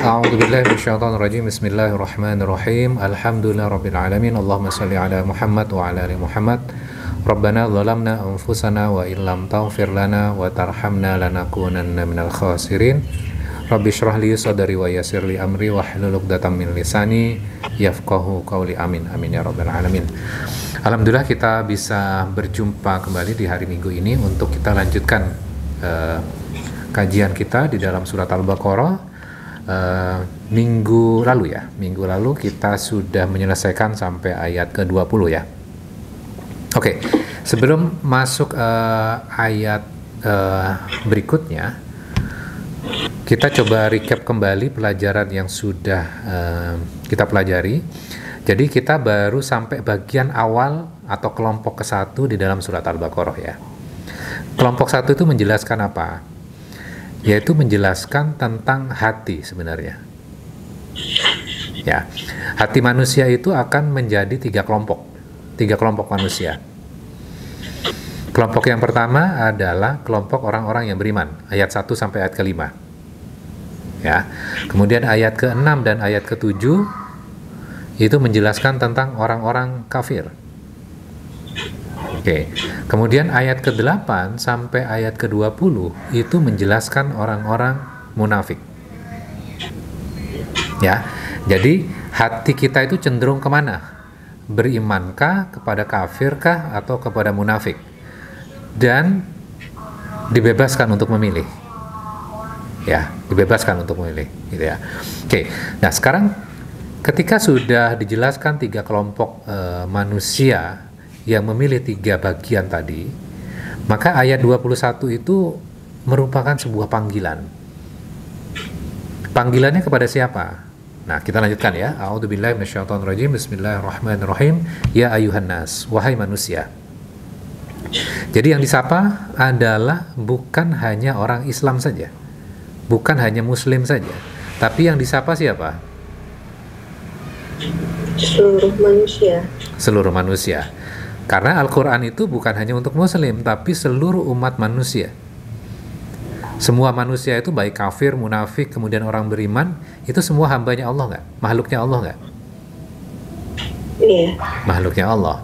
A'udzubillahi minasyaitonirrajim. Bismillahirrahmanirrahim. Alhamdulillahirabbil alamin. Allahumma shalli ala Muhammad wa ala ali Muhammad. Rabbana zalamna anfusana wa illam taghfir lana wa tarhamna lanakunanna minal khasirin. Rabbi shrah li sadri wa yassir li amri wahlul 'uqdatam min lisani yafqahu qawli. Amin. Amin ya rabbal alamin. Alhamdulillah kita bisa berjumpa kembali di hari Minggu ini untuk kita lanjutkan kajian kita di dalam surat Al-Baqarah. Minggu lalu kita sudah menyelesaikan sampai ayat ke-20 ya. Oke, sebelum masuk ayat berikutnya, kita coba recap kembali pelajaran yang sudah kita pelajari. Jadi kita baru sampai bagian awal atau kelompok ke-1 di dalam surat Al-Baqarah ya. Kelompok 1 itu menjelaskan apa? Yaitu menjelaskan tentang hati sebenarnya. Ya, hati manusia itu akan menjadi tiga kelompok manusia. Kelompok yang pertama adalah kelompok orang-orang yang beriman, ayat 1 sampai ayat ke-5. Ya. Kemudian ayat ke-6 dan ayat ke-7 itu menjelaskan tentang orang-orang kafir. Oke. Kemudian ayat ke-8 sampai ayat ke-20 itu menjelaskan orang-orang munafik. Ya. Jadi hati kita itu cenderung kemana? Berimankah, kepada kafirkah, atau kepada munafik? Dan dibebaskan untuk memilih. Ya, dibebaskan untuk memilih, gitu ya. Oke. Nah, sekarang ketika sudah dijelaskan tiga kelompok manusia yang memilih tiga bagian tadi, maka ayat 21 itu merupakan sebuah panggilan. Panggilannya kepada siapa? Nah, kita lanjutkan ya. A'udzubillahi minasyaitonirrajim. Bismillahirrahmanirrahim. Ya ayuhan nas, wahai manusia. Jadi yang disapa adalah bukan hanya orang Islam saja, bukan hanya Muslim saja, tapi yang disapa siapa? Seluruh manusia. Seluruh manusia. Karena Al-Quran itu bukan hanya untuk Muslim, tapi seluruh umat manusia. Semua manusia itu baik kafir, munafik, kemudian orang beriman, itu semua hambanya Allah nggak? Makhluknya Allah nggak? Iya. Makhluknya Allah.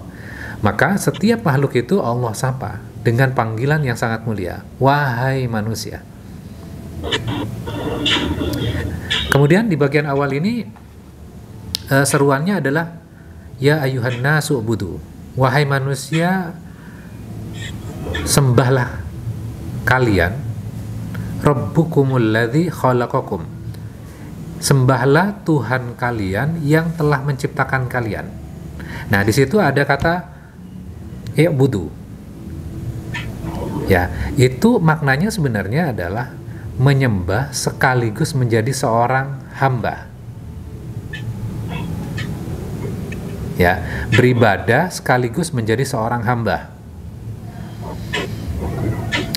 Maka setiap makhluk itu Allah sapa dengan panggilan yang sangat mulia. Wahai manusia. Kemudian di bagian awal ini seruannya adalah ya ayuhan nasu ubudu. Wahai manusia, sembahlah kalian Rabbukumul ladzi khalaqakum. Sembahlah Tuhan kalian yang telah menciptakan kalian. Nah, di situ ada kata i'budu. Ya, itu maknanya sebenarnya adalah menyembah sekaligus menjadi seorang hamba. Ya, beribadah sekaligus menjadi seorang hamba.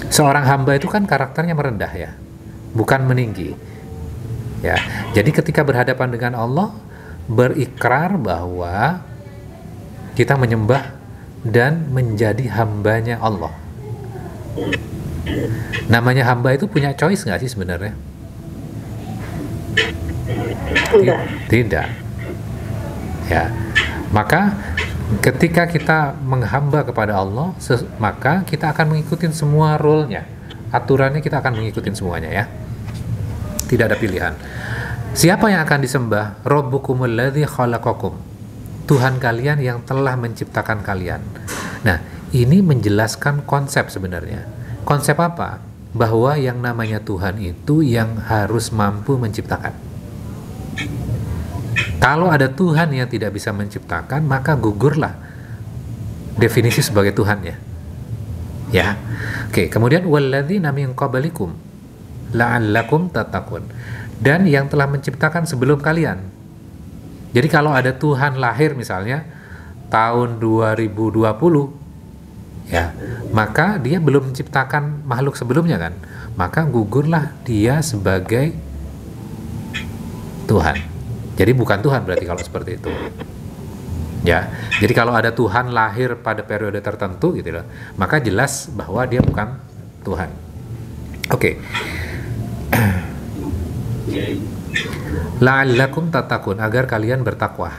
Seorang hamba itu kan karakternya merendah ya, bukan meninggi. Ya, jadi ketika berhadapan dengan Allah, berikrar bahwa kita menyembah dan menjadi hambanya Allah. Namanya hamba itu punya choice nggak sih sebenarnya? Enggak. Tidak. Ya. Maka ketika kita menghamba kepada Allah, maka kita akan mengikuti semua rule-nya, aturannya kita akan mengikuti semuanya ya. Tidak ada pilihan. Siapa yang akan disembah? Rabbukumul ladzi khalaqakum. Tuhan kalian yang telah menciptakan kalian. Nah, ini menjelaskan konsep sebenarnya. Konsep apa? Bahwa yang namanya Tuhan itu yang harus mampu menciptakan. Kalau ada Tuhan yang tidak bisa menciptakan, maka gugurlah definisi sebagai Tuhannya. Ya. Oke, kemudian walladzina min qablikum la'allakum tattaqun. Dan yang telah menciptakan sebelum kalian. Jadi kalau ada Tuhan lahir misalnya tahun 2020, ya, maka dia belum menciptakan makhluk sebelumnya kan? Maka gugurlah dia sebagai Tuhan. Jadi bukan Tuhan berarti kalau seperti itu. Ya. Jadi kalau ada Tuhan lahir pada periode tertentu gitu loh, maka jelas bahwa dia bukan Tuhan. Oke. La'allakum tattaqun, agar kalian bertakwa.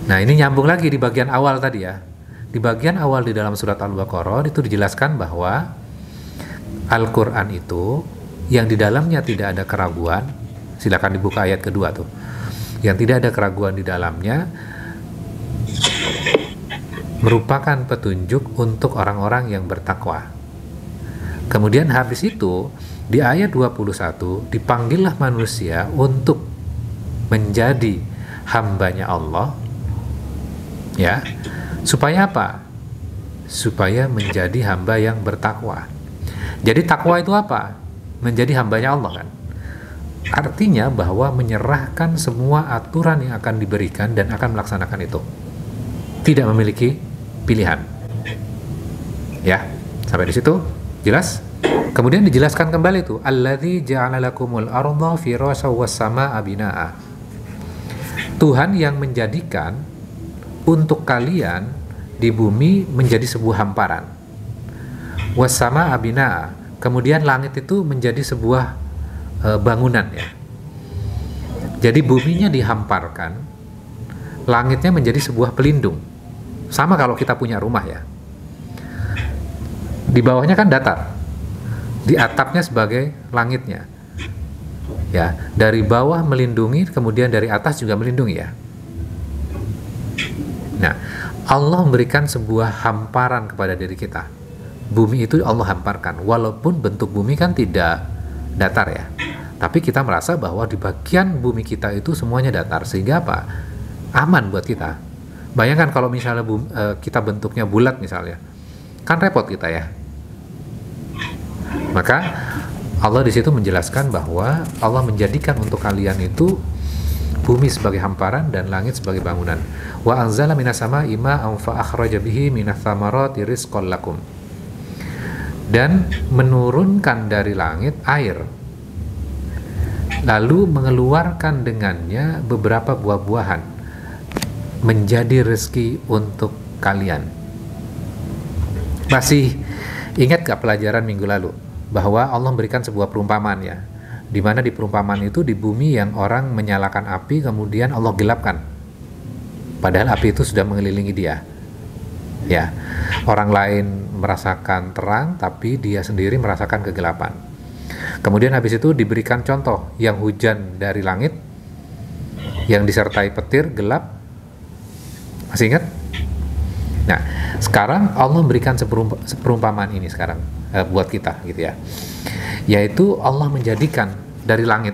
Nah, ini nyambung lagi di bagian awal tadi ya. Di bagian awal di dalam surat Al-Baqarah itu dijelaskan bahwa Al-Quran itu yang di dalamnya tidak ada keraguan. Silakan dibuka ayat kedua tuh. Yang tidak ada keraguan di dalamnya merupakan petunjuk untuk orang-orang yang bertakwa. Kemudian habis itu di ayat 21 dipanggillah manusia untuk menjadi hambanya Allah, ya, supaya apa? Supaya menjadi hamba yang bertakwa. Jadi takwa itu apa? Menjadi hambanya Allah kan? Artinya bahwa menyerahkan semua aturan yang akan diberikan dan akan melaksanakan itu. Tidak memiliki pilihan. Ya, sampai di situ jelas? Kemudian dijelaskan kembali itu, alladzi ja'ala lakumul arda firasyan was samaa'a binaa'a. Tuhan yang menjadikan untuk kalian di bumi menjadi sebuah hamparan. Was samaa'a binaa'a. Kemudian langit itu menjadi sebuah bangunan ya. Jadi buminya dihamparkan, langitnya menjadi sebuah pelindung. Sama kalau kita punya rumah ya. Di bawahnya kan datar, di atapnya sebagai langitnya. Ya, dari bawah melindungi, kemudian dari atas juga melindungi ya. Nah, Allah memberikan sebuah hamparan kepada diri kita. Bumi itu Allah hamparkan, walaupun bentuk bumi kan tidak datar ya. Tapi kita merasa bahwa di bagian bumi kita itu semuanya datar, sehingga apa? Aman buat kita. Bayangkan kalau misalnya kita bentuknya bulat misalnya, kan repot kita ya. Maka Allah di situ menjelaskan bahwa Allah menjadikan untuk kalian itu bumi sebagai hamparan dan langit sebagai bangunan. Wa anzala minas samaa'i ma'an fa akhraja bihi minats thamarati rizqan lakum. Dan menurunkan dari langit air, lalu mengeluarkan dengannya beberapa buah-buahan menjadi rezeki untuk kalian. Masih ingat gak pelajaran minggu lalu bahwa Allah memberikan sebuah perumpamaan ya, di mana di perumpamaan itu di bumi yang orang menyalakan api kemudian Allah gelapkan, padahal api itu sudah mengelilingi dia ya. Orang lain merasakan terang tapi dia sendiri merasakan kegelapan. Kemudian habis itu diberikan contoh yang hujan dari langit yang disertai petir gelap. Masih ingat? Nah, sekarang Allah memberikan perumpamaan ini sekarang buat kita gitu ya. Yaitu Allah menjadikan dari langit.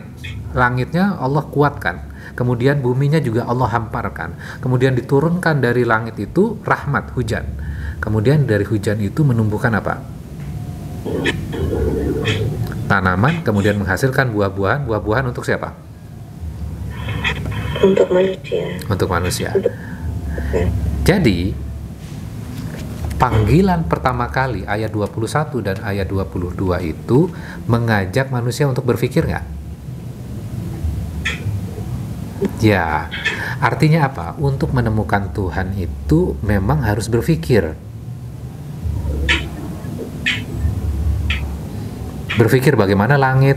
Langitnya Allah kuatkan. Kemudian buminya juga Allah hamparkan. Kemudian diturunkan dari langit itu rahmat, hujan. Kemudian dari hujan itu menumbuhkan apa? Tanaman, kemudian menghasilkan buah-buahan. Buah-buahan untuk siapa? Untuk manusia. Untuk manusia. Jadi panggilan pertama kali ayat 21 dan ayat 22 itu mengajak manusia untuk berpikir nggak? Ya, artinya apa? Untuk menemukan Tuhan itu memang harus berpikir. Berpikir bagaimana langit,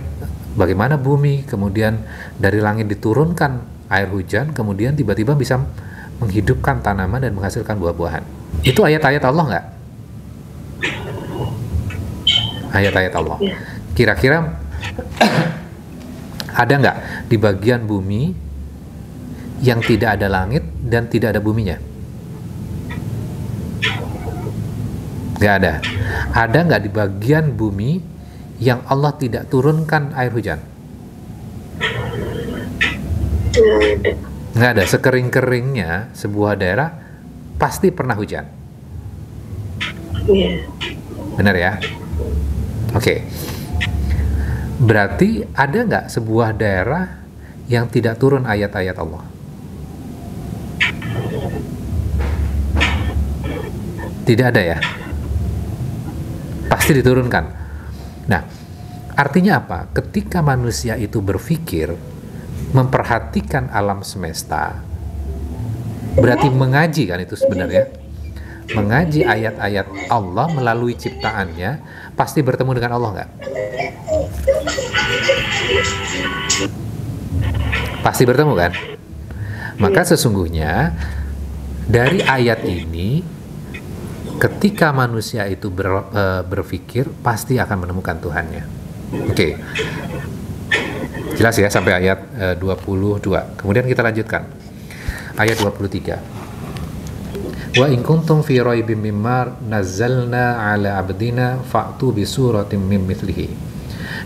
bagaimana bumi, kemudian dari langit diturunkan air hujan, kemudian tiba-tiba bisa menghidupkan tanaman dan menghasilkan buah-buahan. Itu ayat-ayat Allah nggak? Ayat-ayat Allah. Kira-kira ada nggak di bagian bumi yang tidak ada langit dan tidak ada buminya? Nggak ada. Ada nggak di bagian bumi yang Allah tidak turunkan air hujan? Nggak ada. Sekering-keringnya sebuah daerah pasti pernah hujan. Benar ya? Oke. Berarti ada nggak sebuah daerah yang tidak turun ayat-ayat Allah? Tidak ada ya? Pasti diturunkan. Nah, artinya apa? Ketika manusia itu berpikir, memperhatikan alam semesta, berarti mengaji kan itu sebenarnya. Mengaji ayat-ayat Allah melalui ciptaannya, pasti bertemu dengan Allah nggak? Pasti bertemu kan? Maka sesungguhnya dari ayat ini, ketika manusia itu berpikir, pasti akan menemukan Tuhannya. Oke. Jelas ya sampai ayat 22. Kemudian kita lanjutkan. Ayat 23. Wa in kuntum fi raibim mimma nazzalna ala abdina fa'tu bi suratin min mithlihi.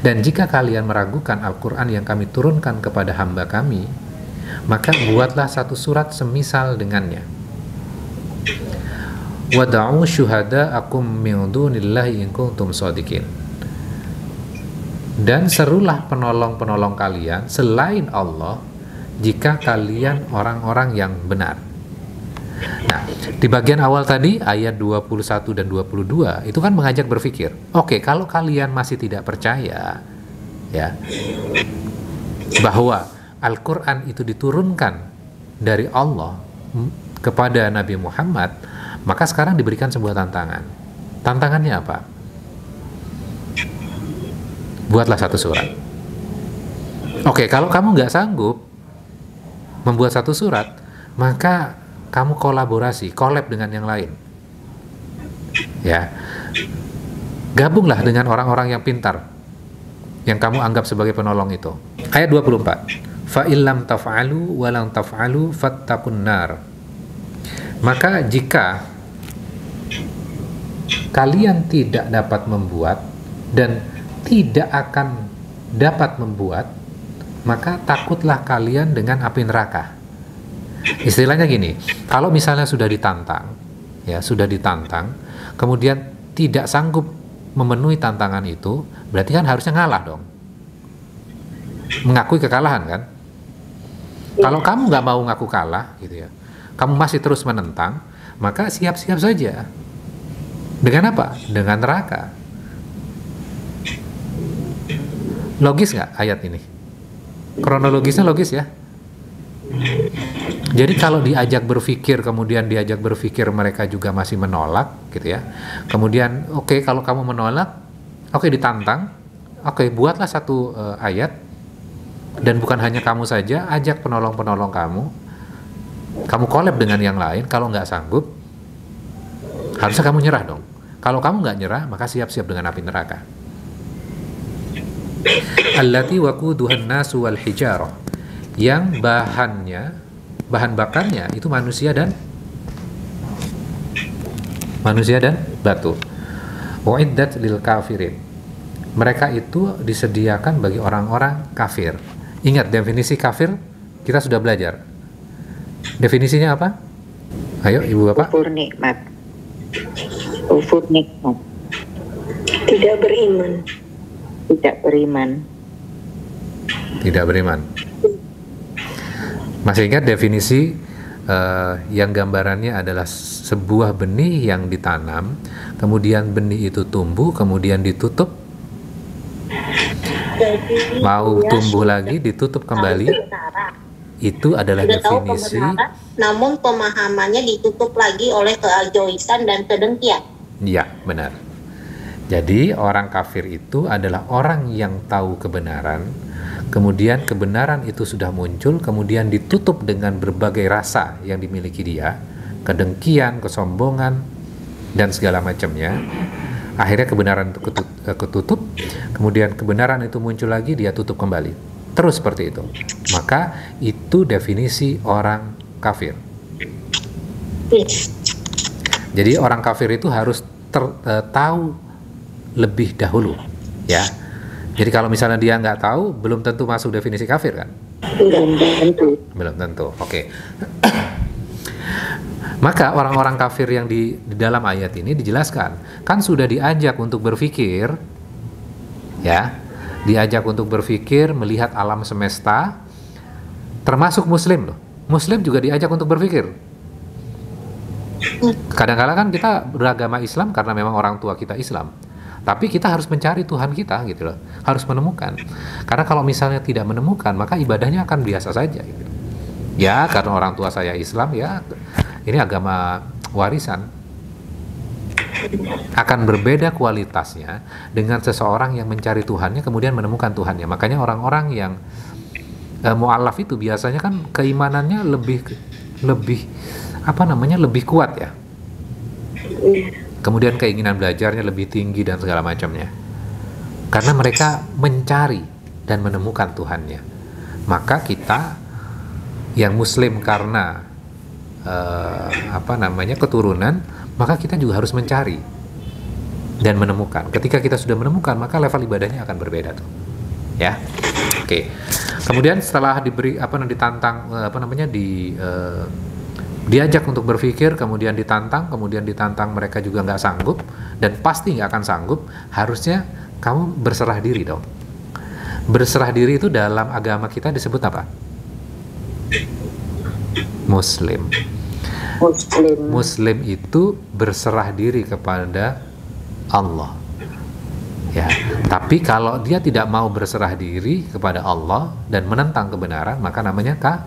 Dan jika kalian meragukan Al-Qur'an yang kami turunkan kepada hamba kami, maka buatlah satu surat semisal dengannya. Wada'u syuhada'akum min dunillahi in kuntum shadiqin. Dan serulah penolong-penolong kalian selain Allah jika kalian orang-orang yang benar. Nah, di bagian awal tadi ayat 21 dan 22 itu kan mengajak berpikir. Oke, kalau kalian masih tidak percaya ya bahwa Al-Qur'an itu diturunkan dari Allah kepada Nabi Muhammad, maka sekarang diberikan sebuah tantangan. Tantangannya apa? Buatlah satu surat. Oke, kalau kamu nggak sanggup membuat satu surat, maka kamu kolaborasi, collab dengan yang lain. Ya. Gabunglah dengan orang-orang yang pintar yang kamu anggap sebagai penolong itu. Ayat 24. Fa illam taf'alu wa lam taf'alu fattaqun nar. Maka jika kalian tidak dapat membuat dan tidak akan dapat membuat, maka takutlah kalian dengan api neraka. Istilahnya gini, kalau misalnya sudah ditantang, kemudian tidak sanggup memenuhi tantangan itu, berarti kan harusnya ngalah dong, mengakui kekalahan kan? Kalau kamu nggak mau ngaku kalah, gitu ya, kamu masih terus menentang, maka siap-siap saja. Dengan apa? Dengan neraka. Logis nggak ayat ini? Kronologisnya logis ya. Jadi kalau diajak berpikir, kemudian diajak berpikir mereka juga masih menolak, gitu ya. Kemudian, oke, kalau kamu menolak, oke, ditantang, oke, buatlah satu ayat, dan bukan hanya kamu saja, ajak penolong-penolong kamu collab dengan yang lain. Kalau nggak sanggup, harusnya kamu nyerah dong. Kalau kamu nggak nyerah, maka siap-siap dengan api neraka. Allati waquduhan nasu wal hijarah, yang bahan bakarnya itu manusia dan batu. Uiddat lil kafirin, mereka itu disediakan bagi orang-orang kafir. Ingat definisi kafir, kita sudah belajar. Definisinya apa? Ayo ibu bapak. Kufur nikmat. Kufur nikmat. Tidak beriman. Tidak beriman. Tidak beriman. Masih ingat definisi yang gambarannya adalah sebuah benih yang ditanam, kemudian benih itu tumbuh, kemudian ditutup, mau tumbuh lagi, ditutup kembali. Itu adalah definisi. Namun pemahamannya ditutup lagi oleh keegoisan dan kedengkian. Ya, benar. Jadi orang kafir itu adalah orang yang tahu kebenaran, kemudian kebenaran itu sudah muncul, kemudian ditutup dengan berbagai rasa yang dimiliki dia, kedengkian, kesombongan, dan segala macamnya. Akhirnya kebenaran itu ketutup, kemudian kebenaran itu muncul lagi, dia tutup kembali. Terus seperti itu. Maka itu definisi orang kafir. Jadi orang kafir itu harus tahu lebih dahulu, ya. Jadi kalau misalnya dia nggak tahu, belum tentu masuk definisi kafir kan? Belum tentu. Oke. Maka orang-orang kafir yang di dalam ayat ini dijelaskan, kan sudah diajak untuk berpikir, ya, diajak untuk berpikir, melihat alam semesta, termasuk Muslim loh. Muslim juga diajak untuk berpikir. Kadang-kadang kan kita beragama Islam karena memang orang tua kita Islam. Tapi kita harus mencari Tuhan kita, gitu loh. Harus menemukan. Karena kalau misalnya tidak menemukan, maka ibadahnya akan biasa saja. Gitu. Ya, karena orang tua saya Islam, ya, ini agama warisan. Akan berbeda kualitasnya dengan seseorang yang mencari Tuhannya, kemudian menemukan Tuhannya. Makanya orang-orang yang mu'allaf itu biasanya kan keimanannya lebih apa namanya, lebih kuat ya. Kemudian keinginan belajarnya lebih tinggi dan segala macamnya. Karena mereka mencari dan menemukan Tuhannya. Maka kita yang muslim karena apa namanya, keturunan, maka kita juga harus mencari dan menemukan. Ketika kita sudah menemukan, maka level ibadahnya akan berbeda tuh. Ya. Oke. Kemudian setelah diberi ditantang diajak untuk berpikir, kemudian ditantang mereka juga nggak sanggup dan pasti nggak akan sanggup, harusnya kamu berserah diri dong. Berserah diri itu dalam agama kita disebut apa? Muslim. Muslim itu berserah diri kepada Allah. Ya, tapi kalau dia tidak mau berserah diri kepada Allah dan menentang kebenaran, maka namanya kafir.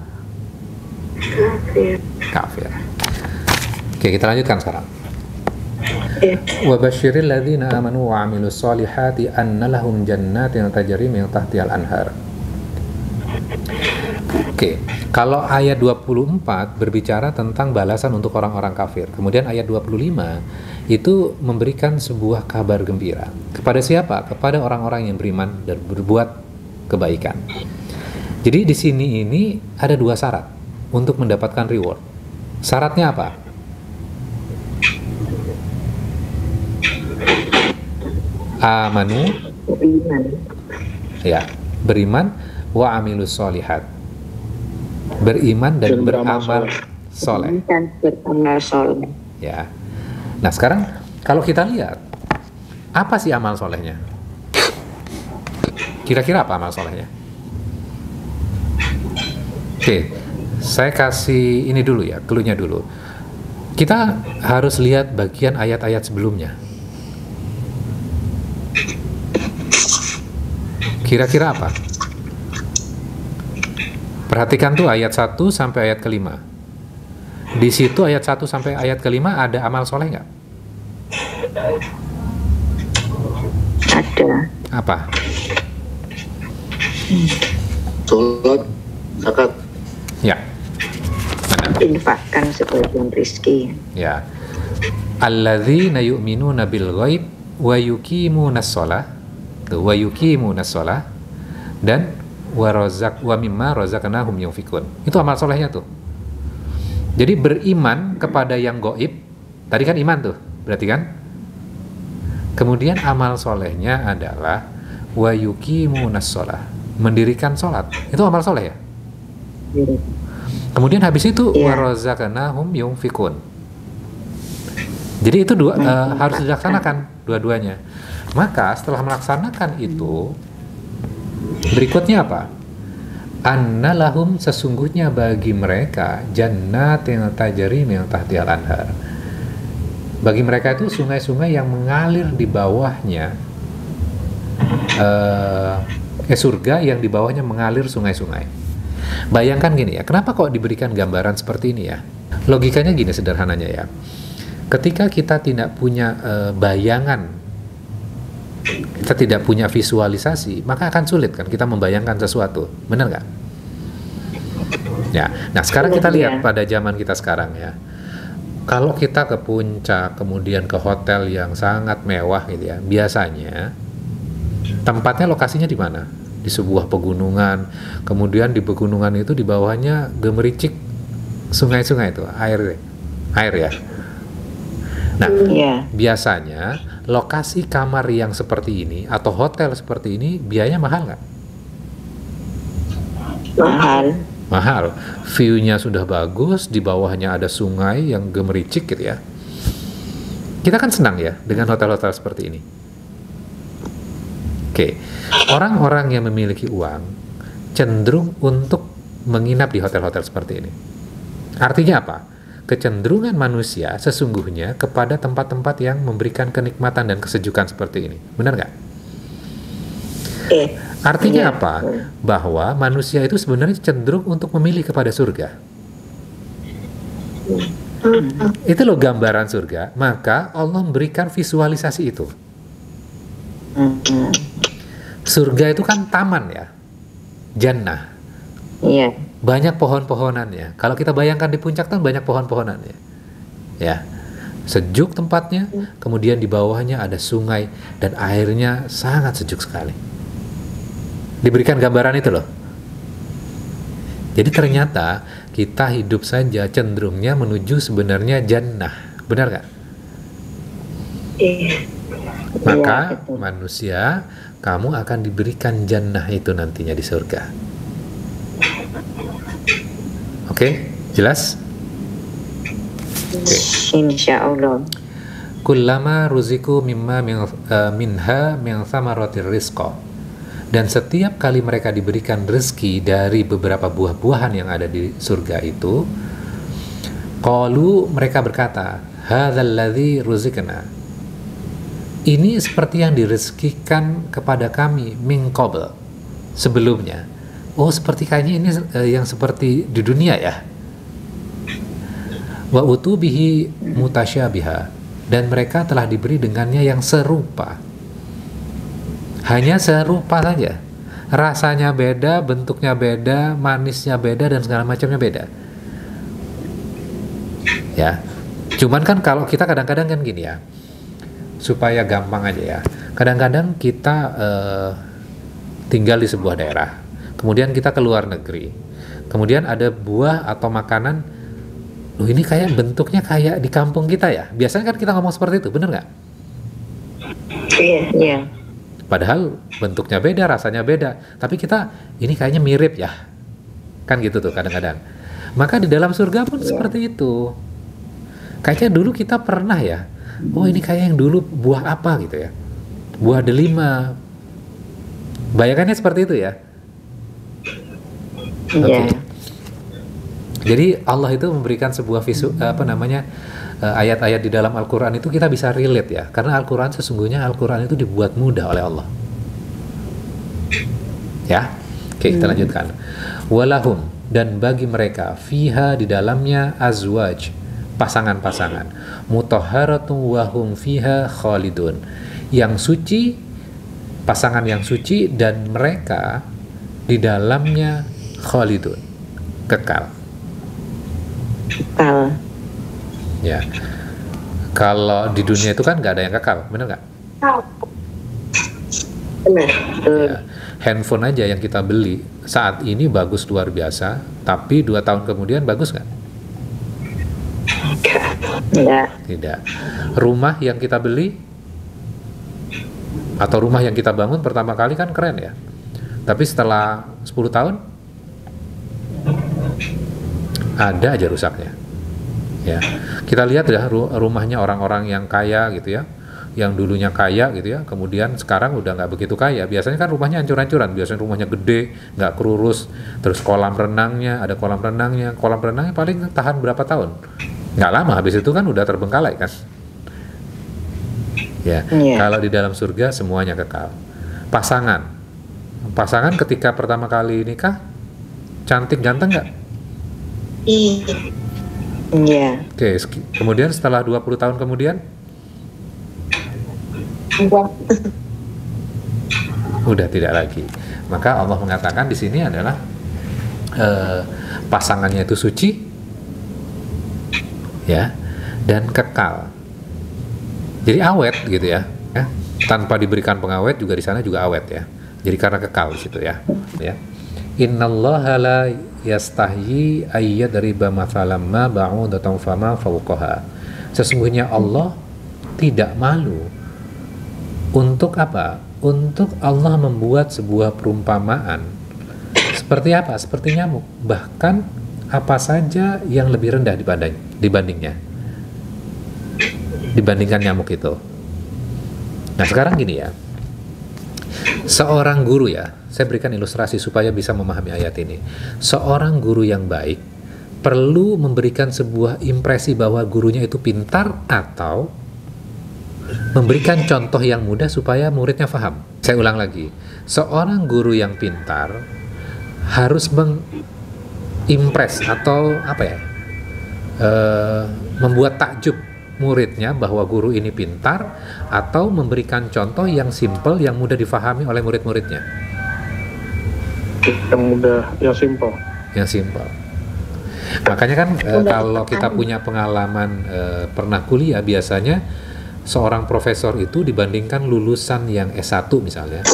Oke, kita lanjutkan sekarang. Wa basyiril ladzina amanu wa 'amilus solihati anna lahum jannatin tajri min tahtihal anhar. Oke, kalau ayat 24 berbicara tentang balasan untuk orang-orang kafir. Kemudian ayat 25 itu memberikan sebuah kabar gembira. Kepada siapa? Kepada orang-orang yang beriman dan berbuat kebaikan. Jadi di sini ini ada dua syarat untuk mendapatkan reward. Syaratnya apa? Amanu, ya, beriman, wa amilus solihat, beriman dan beramal soleh. Ya. Nah sekarang kalau kita lihat, apa sih amal solehnya? Kira-kira apa amal solehnya? Oke, saya kasih ini dulu ya, clue-nya dulu. Kita harus lihat bagian ayat-ayat sebelumnya. Kira-kira apa? Perhatikan tuh ayat 1 sampai ayat kelima. Di situ ayat 1 sampai ayat kelima ada amal soleh nggak? Ada. Apa? Sholat, zakat. Ya. Infakkan sebagian rizki. Ya. Alladzina yu'minuna bil ghaib wa yuqimunas shalah. Wa yuqimunas shalah dan wa mimma razaqnahum yunfikun. Itu amal solehnya tuh. Jadi beriman kepada yang gaib, tadi kan iman tuh, berarti kan? Kemudian amal solehnya adalah wa yuqimunas shalah, mendirikan sholat. Itu amal soleh ya? Kemudian habis itu wa razaqnahum yunfikun. Jadi itu harus dilaksanakan dua-duanya. Maka setelah melaksanakan itu, berikutnya apa? Anna lahum, sesungguhnya bagi mereka jannatin tajri min tahtihal anhar. Bagi mereka itu sungai-sungai yang mengalir di bawahnya, surga yang di bawahnya mengalir sungai-sungai. Bayangkan gini ya, kenapa kok diberikan gambaran seperti ini ya? Logikanya gini sederhananya ya. Ketika kita tidak punya bayangan, kita tidak punya visualisasi, maka akan sulit kan kita membayangkan sesuatu, benar nggak? Ya, nah sekarang kita lihat pada zaman kita sekarang ya. Kalau kita ke puncak, kemudian ke hotel yang sangat mewah gitu ya, biasanya tempatnya lokasinya di mana? Di sebuah pegunungan, kemudian di pegunungan itu di bawahnya gemericik sungai-sungai itu, air ya. Nah, biasanya lokasi kamar yang seperti ini atau hotel seperti ini biayanya mahal nggak? Mahal. View-nya sudah bagus, di bawahnya ada sungai yang gemericik gitu ya. Kita kan senang ya dengan hotel-hotel seperti ini. Oke, orang-orang yang memiliki uang cenderung untuk menginap di hotel-hotel seperti ini. Artinya apa? Kecenderungan manusia sesungguhnya kepada tempat-tempat yang memberikan kenikmatan dan kesejukan seperti ini. Benar nggak? Artinya apa? Bahwa manusia itu sebenarnya cenderung untuk memilih kepada surga. Itu loh gambaran surga. Maka Allah memberikan visualisasi itu. Surga itu kan taman ya. Jannah. Iya. Banyak pohon-pohonannya. Kalau kita bayangkan di puncak kan banyak pohon-pohonannya. Ya. Sejuk tempatnya, kemudian di bawahnya ada sungai dan airnya sangat sejuk sekali. Diberikan gambaran itu loh. Jadi ternyata kita hidup saja cenderungnya menuju sebenarnya jannah. Benar nggak? Iya. Maka Iya, betul. manusia, kamu akan diberikan jannah itu nantinya di surga. Oke, jelas? Oke. Insya Allah. Kullama ruziku minha min thamaratir rizqa. Dan setiap kali mereka diberikan rezeki dari beberapa buah-buahan yang ada di surga itu, qalu, mereka berkata, hadzal ladzi ruzikna. Ini seperti yang direzekikan kepada kami min qabl, sebelumnya. Oh, seperti kayaknya ini yang seperti di dunia ya. Wa utubihi mutasyabiha, dan mereka telah diberi dengannya yang serupa. Hanya serupa saja. Rasanya beda, bentuknya beda, manisnya beda, dan segala macamnya beda. Ya. Cuman kan kalau kita kadang-kadang kan gini ya, supaya gampang aja ya. Kadang-kadang kita tinggal di sebuah daerah, kemudian kita ke luar negeri, kemudian ada buah atau makanan, loh ini kayak bentuknya kayak di kampung kita ya. Biasanya kan kita ngomong seperti itu, bener nggak? Iya. Iya. Padahal bentuknya beda, rasanya beda, tapi kita ini kayaknya mirip ya, kan gitu tuh kadang-kadang. Maka di dalam surga pun seperti itu. Kayaknya dulu kita pernah ya, oh ini kayak yang dulu buah apa gitu ya, buah delima. Bayangannya seperti itu ya. Iya. Jadi Allah itu memberikan sebuah ayat-ayat di dalam Al-Quran itu kita bisa relate ya, karena Al-Quran sesungguhnya Al-Quran itu dibuat mudah oleh Allah. Ya, oke, kita lanjutkan. Walahum, dan bagi mereka fiha, di dalamnya azwaj, pasangan-pasangan, mutahharatun wahum fiha khalidun, yang suci, pasangan yang suci, dan mereka di dalamnya khalidun, kekal. Kekal. Ya, kalau di dunia itu kan nggak ada yang kekal, bener nggak? Benar. Ya, handphone aja yang kita beli saat ini bagus luar biasa, tapi 2 tahun kemudian bagus nggak? Enggak. Tidak. Rumah yang kita beli atau rumah yang kita bangun pertama kali kan keren ya, tapi setelah 10 tahun ada aja rusaknya. Ya, kita lihat ya rumahnya orang-orang yang kaya gitu ya, yang dulunya kaya gitu ya, kemudian sekarang udah nggak begitu kaya. Biasanya kan rumahnya hancur-hancuran, biasanya rumahnya gede, nggak kerurus, terus kolam renangnya paling tahan berapa tahun? Nggak lama, habis itu kan udah terbengkalai kan. Ya, kalau di dalam surga semuanya kekal. Pasangan ketika pertama kali nikah cantik ganteng nggak? Iya. Oke, kemudian setelah 20 tahun kemudian udah tidak lagi. Maka Allah mengatakan di sini adalah pasangannya itu suci ya, dan kekal. Jadi awet gitu ya. Tanpa diberikan pengawet juga di sana juga awet ya. Jadi karena kekal di situ ya. Innallaha la yastahyi ayyadriba mathalam ma ba'udatan fama fawqaha. Sesungguhnya Allah tidak malu untuk apa? Untuk Allah membuat sebuah perumpamaan seperti apa? Seperti nyamuk. Bahkan apa saja yang lebih rendah dibandingkan nyamuk itu. Nah sekarang gini ya, seorang guru ya, saya berikan ilustrasi supaya bisa memahami ayat ini. Seorang guru yang baik perlu memberikan sebuah impresi bahwa gurunya itu pintar, atau memberikan contoh yang mudah supaya muridnya paham. Saya ulang lagi, seorang guru yang pintar harus mengimpress atau membuat takjub muridnya bahwa guru ini pintar, atau memberikan contoh yang simple, yang mudah difahami oleh murid-muridnya. Yang mudah, yang simpel. yang simpel. Makanya kan kalau kita punya pengalaman pernah kuliah, biasanya seorang profesor itu dibandingkan lulusan yang S1 misalnya,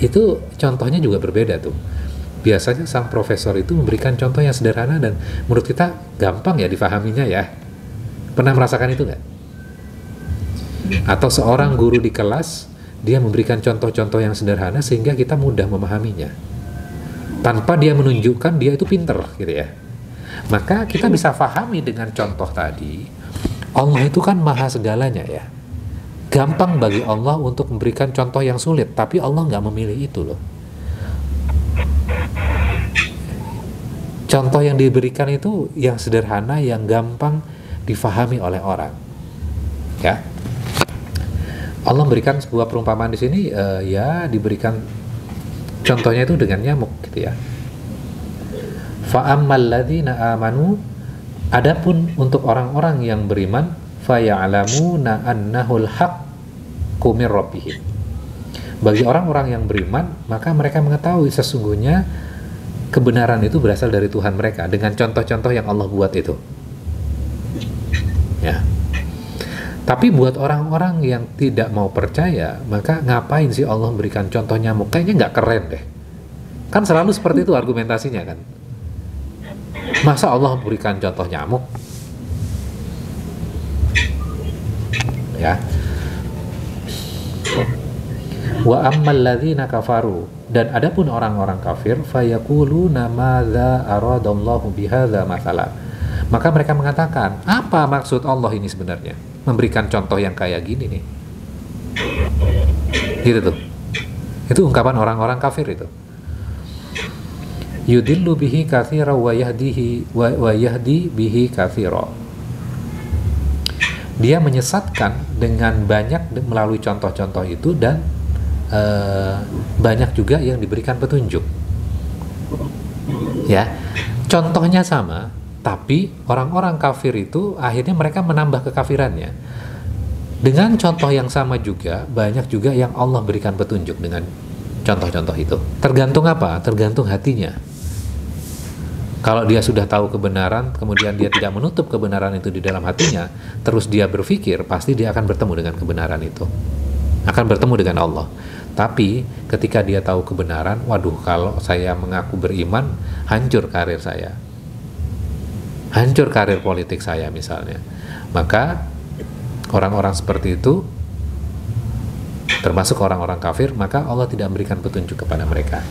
itu contohnya juga berbeda tuh. Biasanya sang profesor itu memberikan contoh yang sederhana dan menurut kita gampang ya difahaminya ya. Pernah merasakan itu nggak? Atau seorang guru di kelas, dia memberikan contoh-contoh yang sederhana sehingga kita mudah memahaminya, tanpa dia menunjukkan dia itu pinter gitu ya. Maka kita bisa pahami dengan contoh tadi, Allah itu kan maha segalanya ya. Gampang bagi Allah untuk memberikan contoh yang sulit, tapi Allah nggak memilih itu loh. Contoh yang diberikan itu yang sederhana, yang gampang difahami oleh orang. Ya. Allah memberikan sebuah perumpamaan di sini, ya diberikan contohnya itu dengan nyamuk gitu ya. Fa'ammal ladzina amanu, adapun untuk orang-orang yang beriman, faya'lamuna annahul haqqu mir rabbihim. Bagi orang-orang yang beriman, maka mereka mengetahui sesungguhnya kebenaran itu berasal dari Tuhan mereka dengan contoh-contoh yang Allah buat itu. Ya. Tapi buat orang-orang yang tidak mau percaya, maka ngapain sih Allah memberikan contoh nyamuk? Kayaknya nggak keren deh. Kan selalu seperti itu argumentasinya kan. Masa Allah berikan contoh nyamuk? Ya. Wa ammal ladzina kafaru, dan adapun orang-orang kafir, fayaquluna madza aradallahu bihadza mathala. Maka mereka mengatakan, apa maksud Allah ini sebenarnya memberikan contoh yang kayak gini nih? Gitu tuh. Itu ungkapan orang-orang kafir itu. Yudillu bihi katsira wa yahdi bihi katsira. Dia menyesatkan dengan banyak melalui contoh-contoh itu, dan banyak juga yang diberikan petunjuk. Ya, contohnya sama, tapi orang-orang kafir itu akhirnya mereka menambah kekafirannya. Dengan contoh yang sama juga, banyak juga yang Allah berikan petunjuk dengan contoh-contoh itu. Tergantung apa? Tergantung hatinya. Kalau dia sudah tahu kebenaran, kemudian dia tidak menutup kebenaran itu di dalam hatinya, terus dia berpikir, pasti dia akan bertemu dengan kebenaran itu. Akan bertemu dengan Allah. Tapi ketika dia tahu kebenaran, waduh, kalau saya mengaku beriman, hancur karir saya. Hancur karir politik saya misalnya. Maka orang-orang seperti itu, termasuk orang-orang kafir, maka Allah tidak memberikan petunjuk kepada mereka.